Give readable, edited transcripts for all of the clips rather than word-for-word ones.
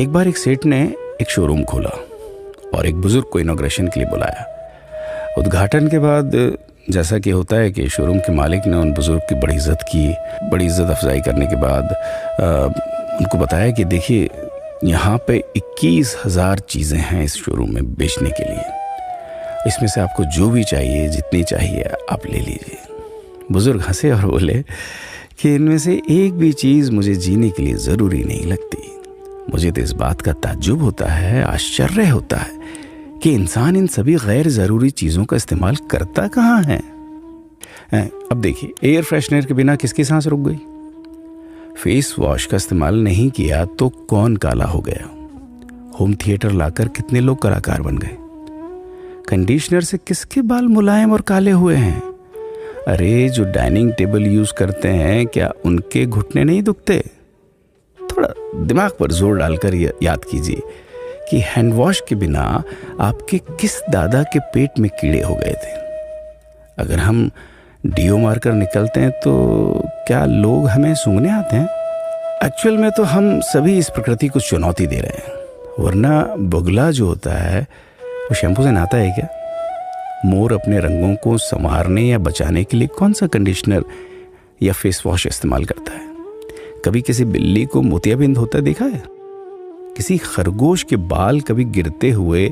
एक बार एक सेठ ने एक शोरूम खोला और एक बुजुर्ग को इनॉग्रेशन के लिए बुलाया। उद्घाटन के बाद जैसा कि होता है कि शोरूम के मालिक ने उन बुजुर्ग की बड़ी इज्जत की। बड़ी इज्जत अफजाई करने के बाद उनको बताया कि देखिए, यहाँ पे 21,000 चीज़ें हैं इस शोरूम में बेचने के लिए। इसमें से आपको जो भी चाहिए, जितनी चाहिए आप ले लीजिए। बुजुर्ग हंसे और बोले कि इनमें से एक भी चीज़ मुझे जीने के लिए ज़रूरी नहीं लगती। मुझे तो इस बात का ताज्जुब होता है, आश्चर्य होता है कि इंसान इन सभी गैर ज़रूरी चीज़ों का इस्तेमाल करता कहाँ है। अब देखिए, एयर फ्रेशनर के बिना किसकी सांस रुक गई? फेस वॉश का इस्तेमाल नहीं किया तो कौन काला हो गया? होम थिएटर लाकर कितने लोग कलाकार बन गए? कंडीशनर से किसके बाल मुलायम और काले हुए हैं? अरे, जो डाइनिंग टेबल यूज़ करते हैं, क्या उनके घुटने नहीं दुखते? थोड़ा दिमाग पर जोर डालकर याद कीजिए कि हैंड वॉश के बिना आपके किस दादा के पेट में कीड़े हो गए थे। अगर हम डीओ मारकर निकलते हैं तो क्या लोग हमें सूंघने आते हैं? एक्चुअल में तो हम सभी इस प्रकृति को चुनौती दे रहे हैं, वरना बगुला जो होता है वो शैम्पू से नहाता है क्या? मोर अपने रंगों को संवारने या बचाने के लिए कौन सा कंडीशनर या फेस वॉश इस्तेमाल करता है? कभी किसी बिल्ली को मोतियाबिंद होता देखा है? किसी खरगोश के बाल कभी गिरते हुए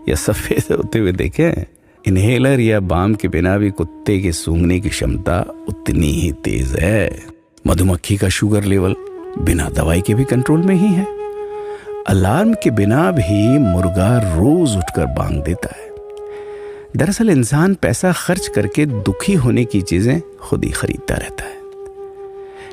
या सफ़ेद होते हुए देखे हैं? इनहेलर या बाम के बिना भी कुत्ते के सूंघने की क्षमता उतनी ही तेज है। मधुमक्खी का शुगर लेवल बिना दवाई के भी कंट्रोल में ही है। अलार्म के बिना भी मुर्गा रोज उठकर बांग देता है। दरअसल इंसान पैसा खर्च करके दुखी होने की चीजें खुद ही खरीदता रहता है।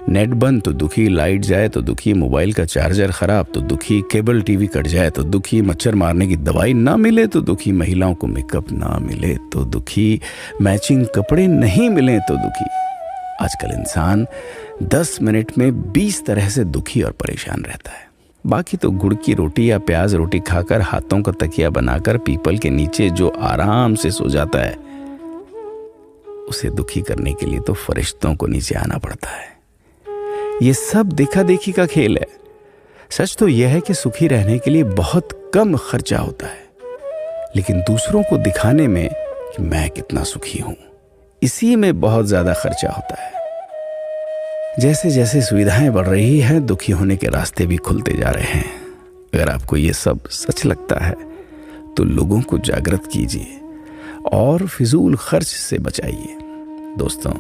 नेट बंद तो दुखी, लाइट जाए तो दुखी, मोबाइल का चार्जर खराब तो दुखी, केबल टीवी कट जाए तो दुखी, मच्छर मारने की दवाई ना मिले तो दुखी, महिलाओं को मेकअप ना मिले तो दुखी, मैचिंग कपड़े नहीं मिले तो दुखी। आजकल इंसान 10 मिनट में 20 तरह से दुखी और परेशान रहता है। बाकी तो गुड़ की रोटी या प्याज रोटी खाकर हाथों का तकिया बनाकर पीपल के नीचे जो आराम से सो जाता है, उसे दुखी करने के लिए तो फरिश्तों को नीचे आना पड़ता है। ये सब देखा देखी का खेल है। सच तो यह है कि सुखी रहने के लिए बहुत कम खर्चा होता है, लेकिन दूसरों को दिखाने में कि मैं कितना सुखी हूं, इसी में बहुत ज्यादा खर्चा होता है। जैसे जैसे सुविधाएं बढ़ रही हैं, दुखी होने के रास्ते भी खुलते जा रहे हैं। अगर आपको ये सब सच लगता है तो लोगों को जागृत कीजिए और फिजूल खर्च से बचाइए। दोस्तों,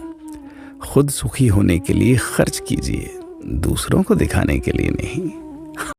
खुद सुखी होने के लिए खर्च कीजिए, दूसरों को दिखाने के लिए नहीं।